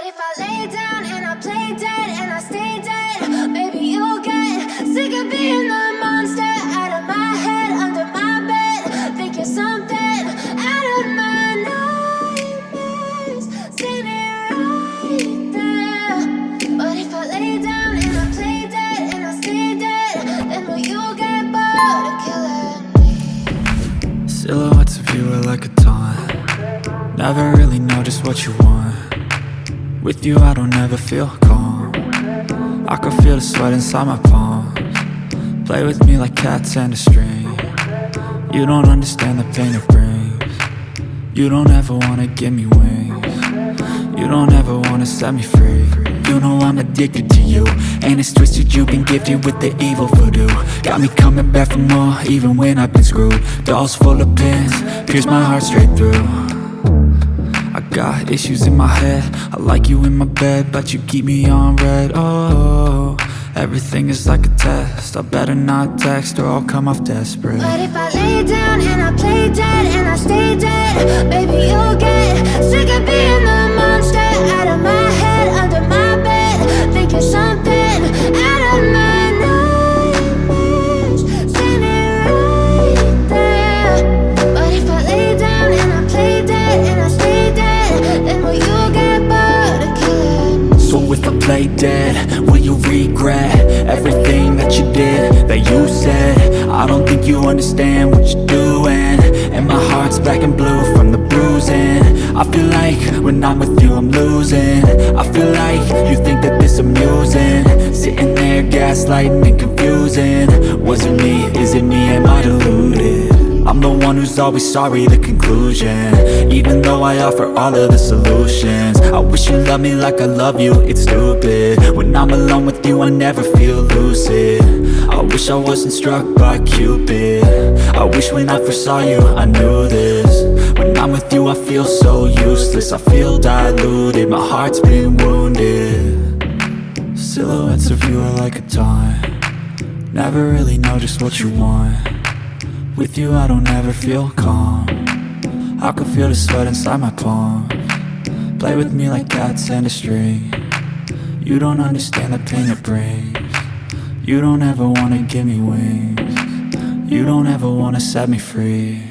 if I lay down and I play dead and I stay dead, maybe you'll get sick of being the monster out of my head, under my bed. Think you're something out of my nightmares, standing right there. But if I lay down and I play dead and I stay dead, then will you get bored of killing me? Silhouettes of you are like a taunt. Never really know just what you want. With you I don't ever feel calm. I can feel the sweat inside my palms. Play with me like cats and a string. You don't understand the pain it brings. You don't ever wanna give me wings. You don't ever wanna set me free. You know I'm addicted to you, and it's twisted, you've been gifted with the evil voodoo. Got me coming back for more, even when I've been screwed. Dolls full of pins, pierce my heart straight through. I got issues in my head, I like you in my bed, but you keep me on red. Oh, everything is like a test, I better not text or I'll come off desperate. But if I lay down and I play dead and I stay dead, baby you'll get sick of being the monster out of my head, under my bed. Think you're something out of my nightmares, standing right there. But if I lay down and I play dead and I stay dead, then will you get bored of killing me? So if I play dead, will you regret everything that you did, that you said? I don't think you understand what you're doing, and my heart's black and blue from the bruising. I feel like when I'm with you I'm losing. I feel like you think that this amusing, sitting there gaslighting and confusing. Was it me? Is it me? Am I deluded? I'm the one who's always sorry, the conclusion. Even though I offer all of the solutions, I wish you loved me like I love you, it's stupid. When I'm alone with you I never feel lucid. I wish I wasn't struck by Cupid. I wish when I first saw you I knew this. When I'm with you I feel so useless, I feel diluted, my heart's been wounded. Silhouettes of you are like a taunt. Never really know just what you want. With you I don't ever feel calm. I can feel the sweat inside my palms. Play with me like cats and a string. You don't understand the pain it brings. You don't ever wanna give me wings. You don't ever wanna set me free.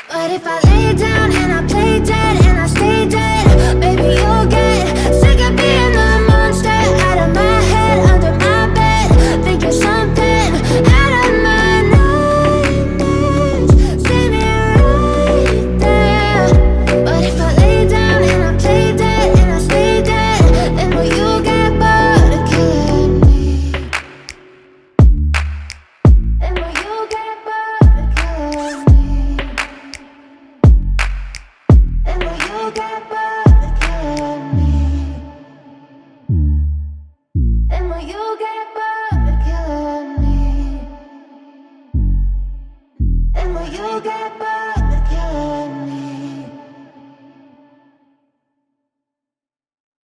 But if I lay down and I play dead and I stay dead, baby you'll get sick of being the monster out of my head, under my bed. Think you're something out of my nightmares, standing right there. But if I lay down and I play dead and I stay dead, then will you get bored of killing me? Then will you get bored of killing me? Then will you get bored of killing me? Then will you get bored of killing me? Then will you get bored of killing me?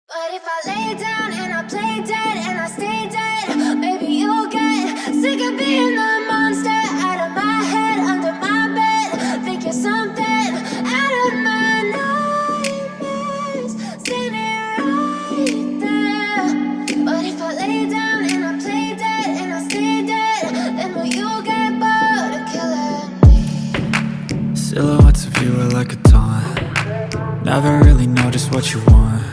But if I lay down and I play dead and I stay dead, maybe you'll get sick of being the monster out of my head, under my bed. Think you're something out of my nightmares, standing right there. But if I lay down and I play dead and I stay dead, then will you get bored of killing me? Silhouettes of you are like a taunt. Never really know just what you want.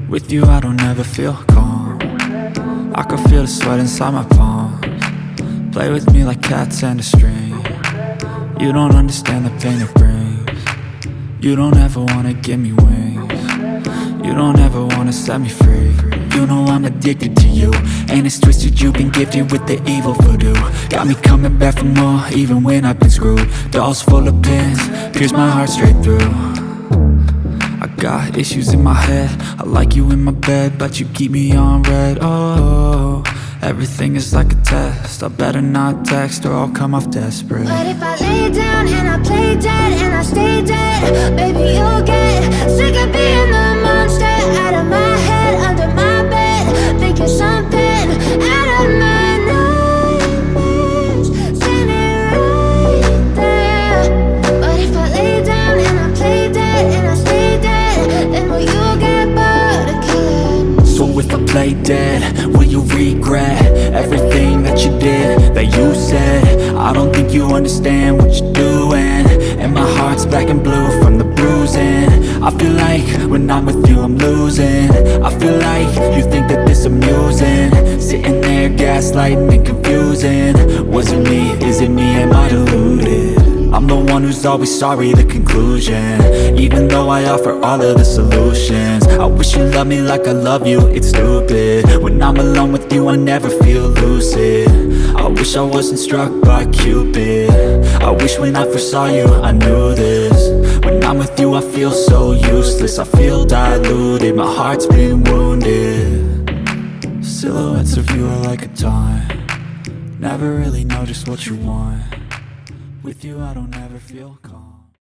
With you I don't ever feel calm. I can feel the sweat inside my palms. Play with me like cats and a string. You don't understand the pain it brings. You don't ever wanna give me wings. You don't ever wanna set me free. You know I'm addicted to you, and it's twisted, you've been gifted with the evil voodoo. Got me coming back for more, even when I've been screwed. Dolls full of pins, pierce my heart straight through. I got issues in my head, I like you in my bed, but you keep me on red. Oh, everything is like a test, I better not text or I'll come off desperate. But if I lay down and I play dead and I stay dead, baby you'll get sick of being the monster out of my head, under my bed. Think you're something out of my nightmares, standing right there. But if I lay down and I play dead and I stay dead, then will you play dead? Will you regret everything that you did, that you said? I don't think you understand what you're doing, and my heart's black and blue from the bruising. I feel like when I'm with you I'm losing. I feel like you think that this amusing, sitting there gaslighting and confusing. Was it me? Is it me? Am I deluded? I'm the one who's always sorry, the conclusion. Even though I offer all of the solutions, I wish you loved me like I love you, it's stupid. When I'm alone with you I never feel lucid. I wish I wasn't struck by Cupid. I wish when I first saw you I knew this. When I'm with you I feel so useless, I feel diluted, my heart's been wounded. Silhouettes of you are like a taunt, never really know just what you want. With you I don't ever feel calm.